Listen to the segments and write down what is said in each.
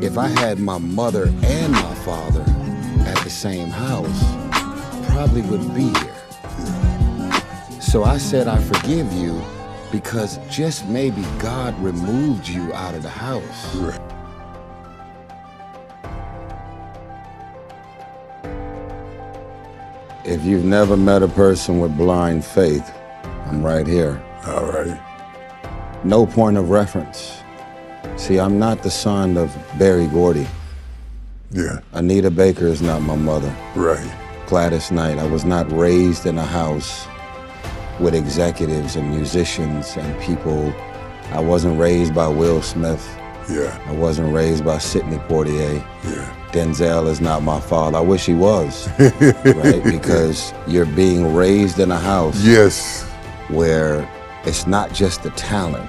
if I had my mother and my father at the same house, I probably wouldn't be here. So I said, I forgive you because just maybe God removed you out of the house. Right. If you've never met a person with blind faith, I'm right here. All right. No point of reference. See, I'm not the son of Berry Gordy. Yeah. Anita Baker is not my mother. Right. Gladys Knight. I was not raised in a house with executives and musicians and people. I wasn't raised by Will Smith. Yeah. I wasn't raised by Sidney Poitier. Yeah. Denzel is not my father. I wish he was, right? Because you're being raised in a house Yes. where it's not just the talent,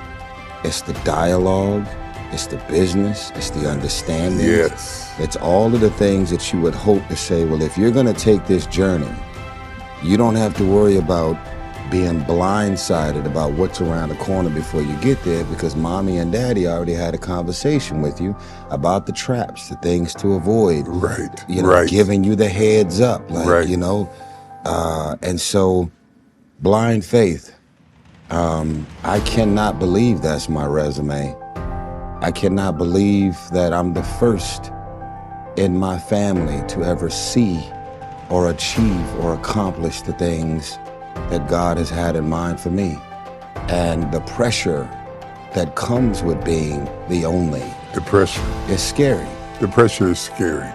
it's the dialogue, it's the business, it's the understanding. Yes. It's all of the things that you would hope to say, well, if you're gonna take this journey, you don't have to worry about being blindsided about what's around the corner before you get there, because mommy and daddy already had a conversation with you about the traps, the things to avoid. Right. You know, right. giving you the heads up, like, Right. you know. And so, blind faith, I cannot believe that's my resume. I cannot believe that I'm the first in my family to ever see or achieve or accomplish the things that God has had in mind for me. And the pressure that comes with being the only. The pressure. Is scary. The pressure is scary.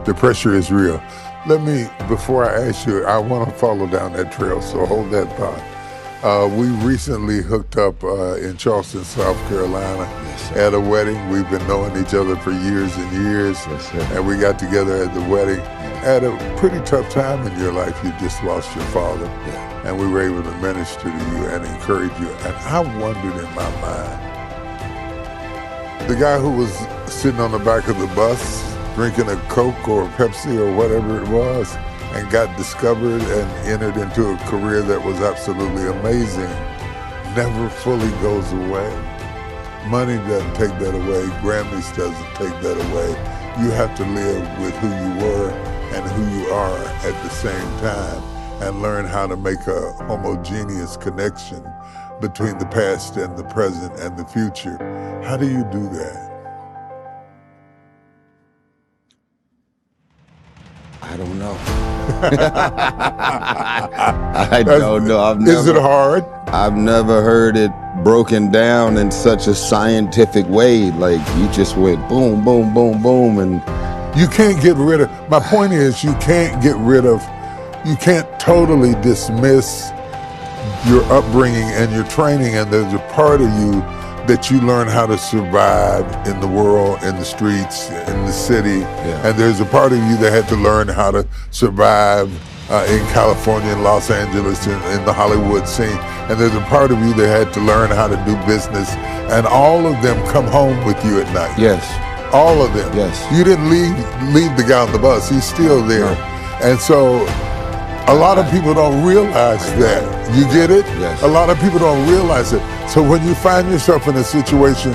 The pressure is real. Let me, before I ask you, I want to follow down that trail, so hold that thought. We recently hooked up in Charleston, South Carolina, at a wedding. We've been knowing each other for years and years, and we got together at the wedding. At a pretty tough time in your life, you just lost your father, and we were able to minister to you and encourage you. And I wondered in my mind, the guy who was sitting on the back of the bus, drinking a Coke or a Pepsi or whatever it was, and got discovered and entered into a career that was absolutely amazing, never fully goes away. Money doesn't take that away. Grammys doesn't take that away. You have to live with who you were and who you are at the same time, and learn how to make a homogeneous connection between the past and the present and the future. How do you do that? I don't know. I don't know. Is it hard? I've never heard it broken down in such a scientific way. Like, you just went boom, boom, boom, boom, and you can't get rid of, my point is, you can't totally dismiss your upbringing and your training, and there's a part of you that you learn how to survive in the world, in the streets, in the city. And there's a part of you that had to learn how to survive in California, in Los Angeles, in the Hollywood scene. And there's a part of you that had to learn how to do business. And all of them come home with you at night. Yes. All of them. Yes. You didn't leave the guy on the bus. He's still there. No. And so a lot of people don't realize that. You get it? Yes. A lot of people don't realize it. So when you find yourself in a situation,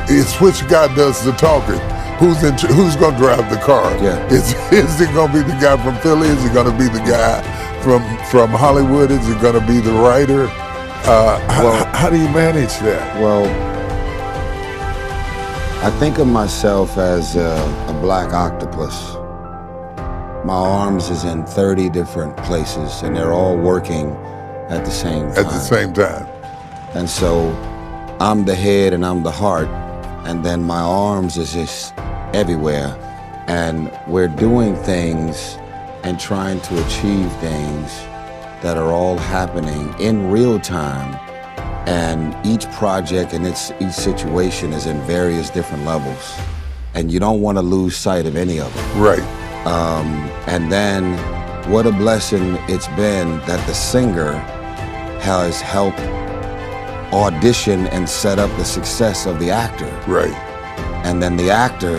it's which guy does the talking. Who's going to drive the car? Yeah. Is it going to be the guy from Philly? Is it going to be the guy from Hollywood? Is it going to be the writer? How do you manage that? Well, I think of myself as a black octopus. My arms is in 30 different places, and they're all working at the same time. At the same time. And so I'm the head and I'm the heart, and then my arms is just everywhere. And we're doing things and trying to achieve things that are all happening in real time. And each project and each situation is in various different levels. And you don't want to lose sight of any of them. Right. And then what a blessing it's been that the singer has helped audition and set up the success of the actor. Right. And then the actor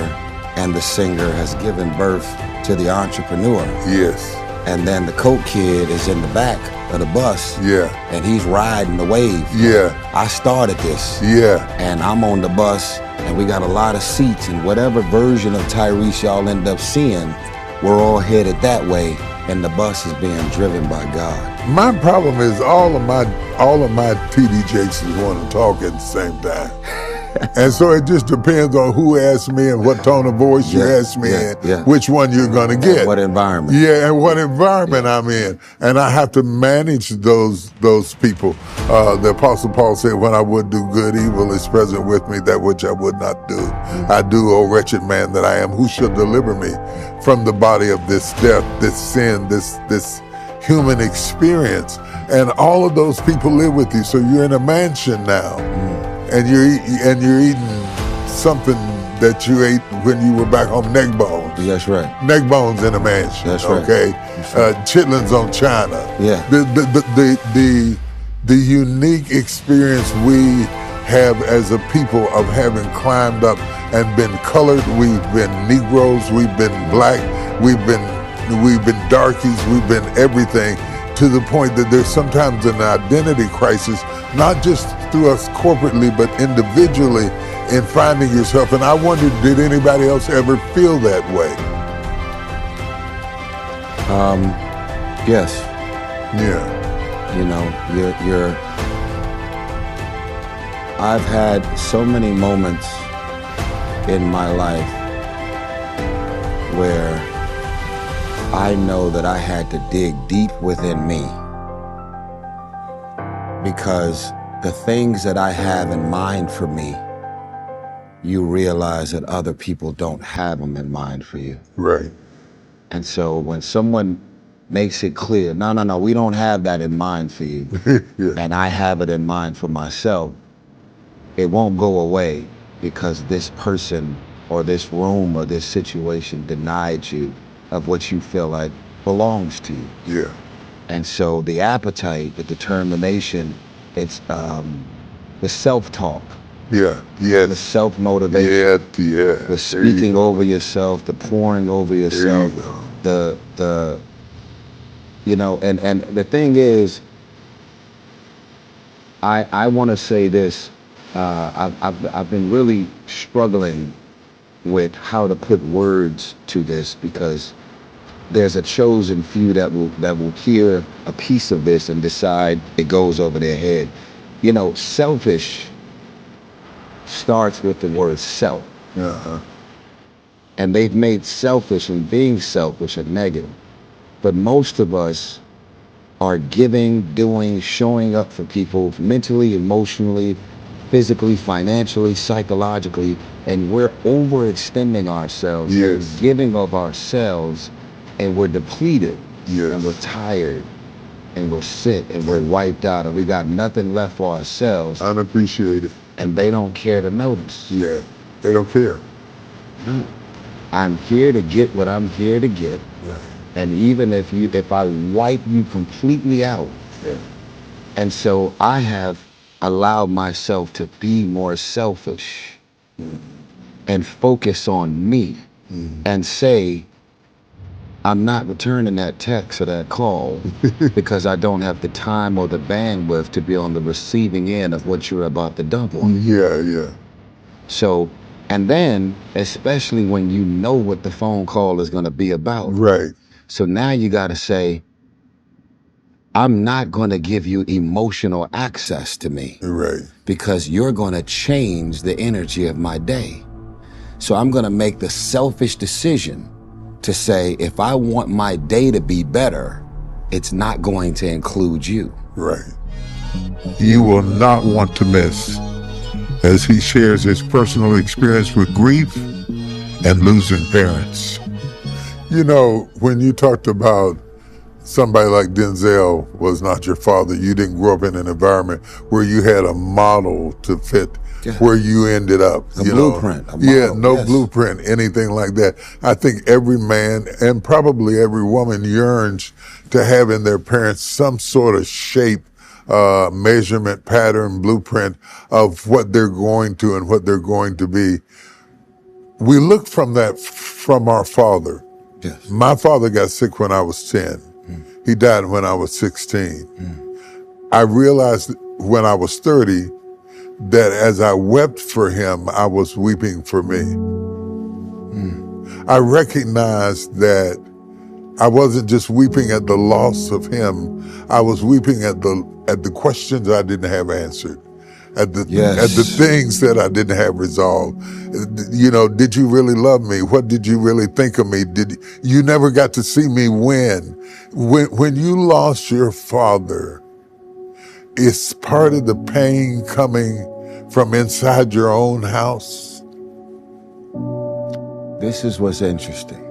and the singer has given birth to the entrepreneur. Yes. and then the Coke kid is in the back of the bus, Yeah. and he's riding the wave. Yeah. I started this, Yeah. and I'm on the bus, and we got a lot of seats, and whatever version of Tyrese y'all end up seeing, we're all headed that way, and the bus is being driven by God. My problem is all of my TD Jakes want to talk at the same time. And so it just depends on who asks me and what tone of voice you ask me and which one you're going to get. What environment. Yeah, and what environment I'm in. And I have to manage those people. The Apostle Paul said, when I would do good, evil is present with me, that which I would not do. I do, O wretched man that I am, who shall deliver me from the body of this death, this sin, this human experience. And all of those people live with you. So you're in a mansion now. And you're eating something that you ate when you were back home, neck bones. That's right. Neck bones in a mansion. That's right. Okay. Chitlins on China. Yeah. The unique experience we have as a people of having climbed up and been colored. We've been Negroes. We've been black. We've been darkies. We've been everything, to the point that there's sometimes an identity crisis, not just through us corporately, but individually in finding yourself. And I wondered, did anybody else ever feel that way? Yes. Yeah. You know, I've had so many moments in my life where I know that I had to dig deep within me, because the things that I have in mind for me, you realize that other people don't have them in mind for you. Right. And so when someone makes it clear, no, we don't have that in mind for you, and I have it in mind for myself, it won't go away because this person or this room or this situation denied you of what you feel like belongs to you. Yeah. And so the appetite, the determination, it's the self-talk. Yeah. Yes. The self-motivation. Yeah. The speaking over yourself, the pouring over yourself. The you know, and the thing is, I want to say this. I've been really struggling with how to put words to this, because there's a chosen few that will hear a piece of this and decide it goes over their head. You know, selfish starts with the word self. Uh-huh. And they've made selfish and being selfish a negative. But most of us are giving, doing, showing up for people mentally, emotionally, physically, financially, psychologically, and we're overextending ourselves, Yes. giving of ourselves, and we're depleted, Yes. and we're tired, and we're sick, and we're wiped out, and we got nothing left for ourselves, Unappreciated. and they don't care to notice. Yeah. They don't care. I'm here to get what I'm here to get. Yeah. And even if I wipe you completely out. Yeah. And so I have allowed myself to be more selfish and focus on me and say, I'm not returning that text or that call because I don't have the time or the bandwidth to be on the receiving end of what you're about to dump on me. Yeah. So, and then, especially when you know what the phone call is going to be about. Right. So now you got to say, I'm not going to give you emotional access to me. Right. Because you're going to change the energy of my day. So I'm going to make the selfish decision to say, if I want my day to be better, it's not going to include you. Right. You will not want to miss as he shares his personal experience with grief and losing parents. You know, when you talked about somebody like Denzel was not your father, you didn't grow up in an environment where you had a model to fit where you ended up. A blueprint. A model, yeah, no yes. blueprint, anything like that. I think every man and probably every woman yearns to have in their parents some sort of shape, measurement, pattern, blueprint of what they're going to and what they're going to be. We look from that from our father. Yes. My father got sick when I was 10. He died when I was 16. I realized when I was 30 that as I wept for him, I was weeping for me. I recognized that I wasn't just weeping at the loss of him. I was weeping at the questions I didn't have answered, at the things that I didn't have resolved. You know, did you really love me? What did you really think of me? You never got to see me win? When you lost your father, it's part of the pain coming from inside your own house. This is what's interesting.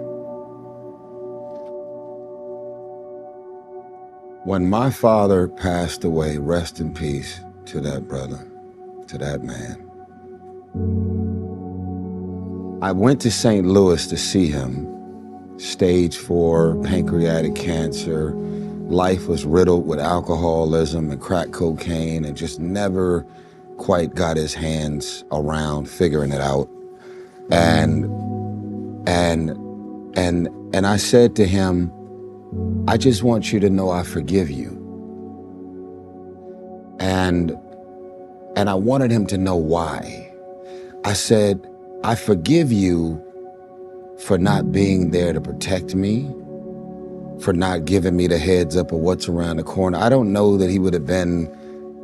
When my father passed away, rest in peace to that brother, to that man, I went to St. Louis to see him. Stage 4 pancreatic cancer. Life was riddled with alcoholism and crack cocaine, and just never quite got his hands around figuring it out. And I said to him, I just want you to know I forgive you. And I wanted him to know why. I said, I forgive you for not being there to protect me, for not giving me the heads up of what's around the corner. I don't know that he would have been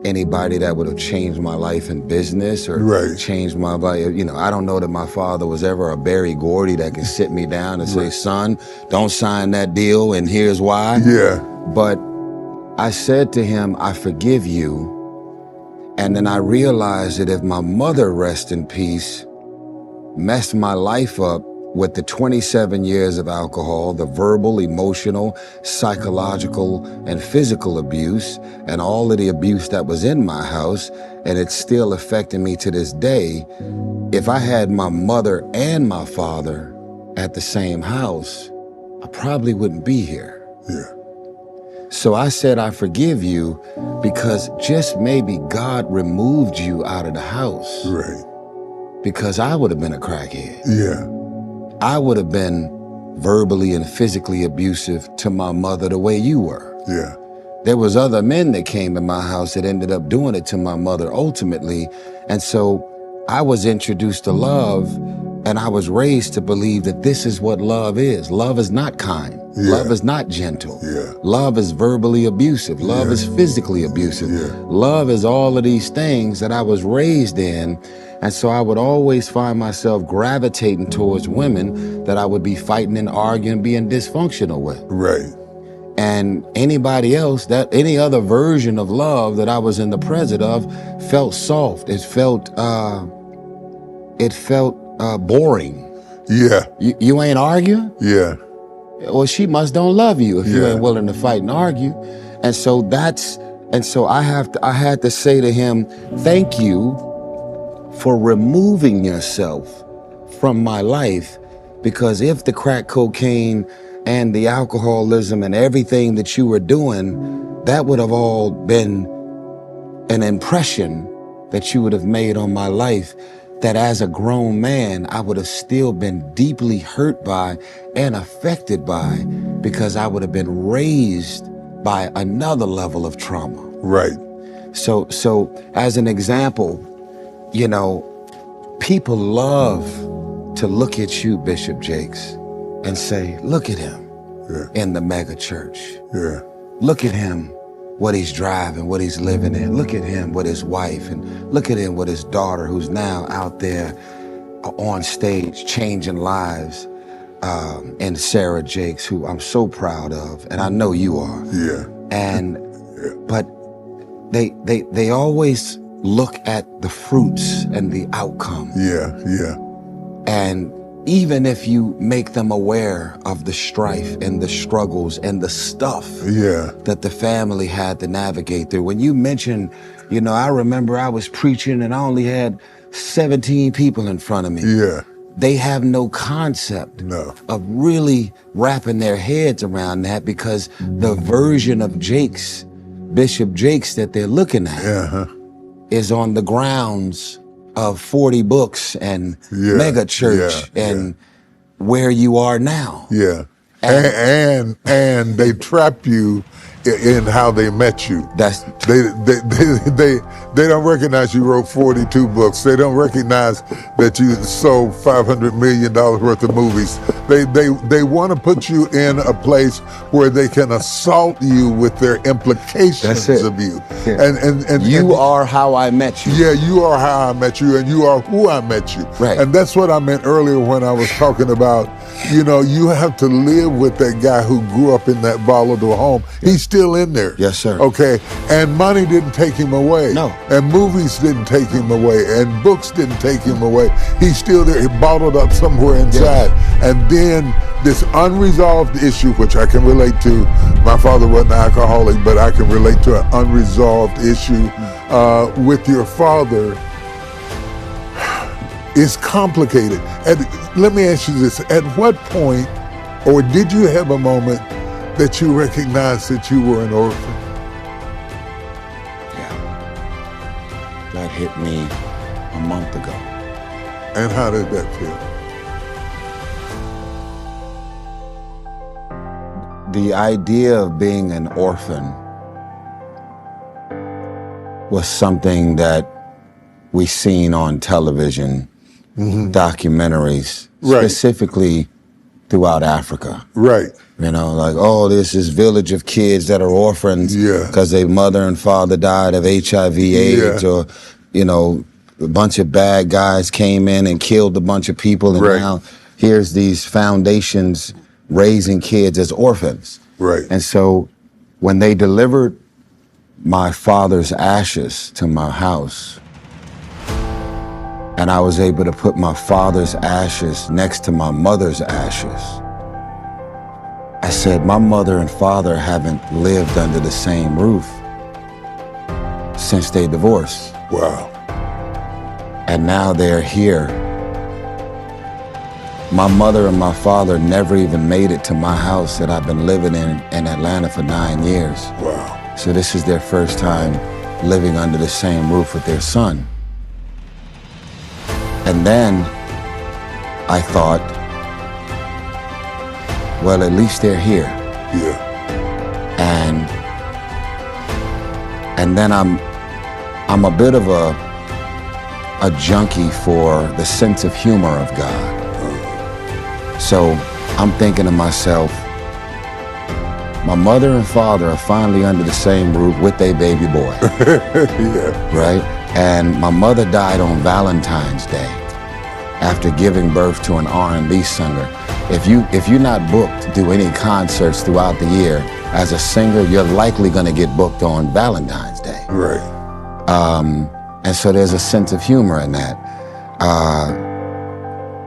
anybody that would have changed my life in business or changed my life. You know, I don't know that my father was ever a Barry Gordy that could sit me down and say, son, don't sign that deal and here's why. Yeah. But I said to him, I forgive you. And then I realized that if my mother, rest in peace, messed my life up with the 27 years of alcohol, the verbal, emotional, psychological, and physical abuse, and all of the abuse that was in my house, and it's still affecting me to this day, if I had my mother and my father at the same house, I probably wouldn't be here. Yeah. So I said, I forgive you because just maybe God removed you out of the house. Right. Because I would have been a crackhead. Yeah. I would have been verbally and physically abusive to my mother the way you were. Yeah. There was other men that came in my house that ended up doing it to my mother ultimately. And so I was introduced to love, and I was raised to believe that this is what love is. Love is not kind. Yeah. Love is not gentle. Yeah. Love is verbally abusive. Love is physically abusive. Yeah. Love is all of these things that I was raised in. And so I would always find myself gravitating towards women that I would be fighting and arguing, being dysfunctional with. Right. And anybody else, any other version of love that I was in the presence of felt soft. It felt boring. Yeah. You ain't arguing? Yeah. Well, she must don't love you if you ain't willing to fight and argue. And so I had to say to him, thank you for removing yourself from my life, because if the crack cocaine and the alcoholism and everything that you were doing, that would have all been an impression that you would have made on my life that as a grown man, I would have still been deeply hurt by and affected by, because I would have been raised by another level of trauma. Right. So as an example, you know, people love to look at you, Bishop Jakes, and say, look at him in the mega church. Yeah. Look at him, what he's driving, what he's living in. Look at him with his wife, and look at him with his daughter who's now out there on stage changing lives. And Sarah Jakes, who I'm so proud of, and I know you are. Yeah. But they always look at the fruits and the outcome. Yeah, yeah. And even if you make them aware of the strife and the struggles and the stuff that the family had to navigate through. When you mentioned, you know, I remember I was preaching and I only had 17 people in front of me. Yeah. They have no concept of really wrapping their heads around that, because the version of Jakes, Bishop Jakes, that they're looking at is on the grounds of 40 books and mega church and where you are now. Yeah. and they trap you in how they met you. That's They don't recognize you wrote 42 books. They don't recognize that you sold $500 million worth of movies. They want to put you in a place where they can assault you with their implications of you. Yeah. And you are how I met you. Yeah, you are how I met you, and you are who I met you. Right. And that's what I meant earlier when I was talking about, you have to live with that guy who grew up in that volatile home. He's still in there. Yes, sir. Okay. And money didn't take him away. No. And movies didn't take him away. And books didn't take him away. He's still there. He bottled up somewhere inside. Yeah. And then this unresolved issue, which I can relate to. My father wasn't an alcoholic, but I can relate to an unresolved issue with your father. It's complicated. And let me ask you this. At what point, or did you have a moment that you recognized that you were an orphan? Yeah. That hit me a month ago. And how did that feel? The idea of being an orphan was something that we seen on television, documentaries, specifically throughout Africa. Right. Like, oh, there's this village of kids that are orphans because their mother and father died of HIV, AIDS, or, a bunch of bad guys came in and killed a bunch of people, and now here's these foundations raising kids as orphans. Right. And so when they delivered my father's ashes to my house, and I was able to put my father's ashes next to my mother's ashes, I said, my mother and father haven't lived under the same roof since they divorced. Wow. And now they're here. My mother and my father never even made it to my house that I've been living in Atlanta for 9 years. Wow. So this is their first time living under the same roof with their son. And then I thought, well, at least they're here. Yeah. And then I'm a bit of a junkie for the sense of humor of God. So I'm thinking to myself, my mother and father are finally under the same roof with their baby boy. Yeah. Right? And my mother died on Valentine's Day after giving birth to an R&B singer. If you're not booked to do any concerts throughout the year as a singer, you're likely going to get booked on Valentine's Day. Right. And so there's a sense of humor in that.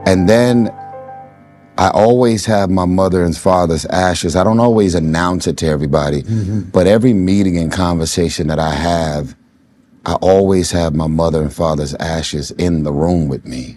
And then I always have my mother and father's ashes. I don't always announce it to everybody, but every meeting and conversation that I have, I always have my mother and father's ashes in the room with me.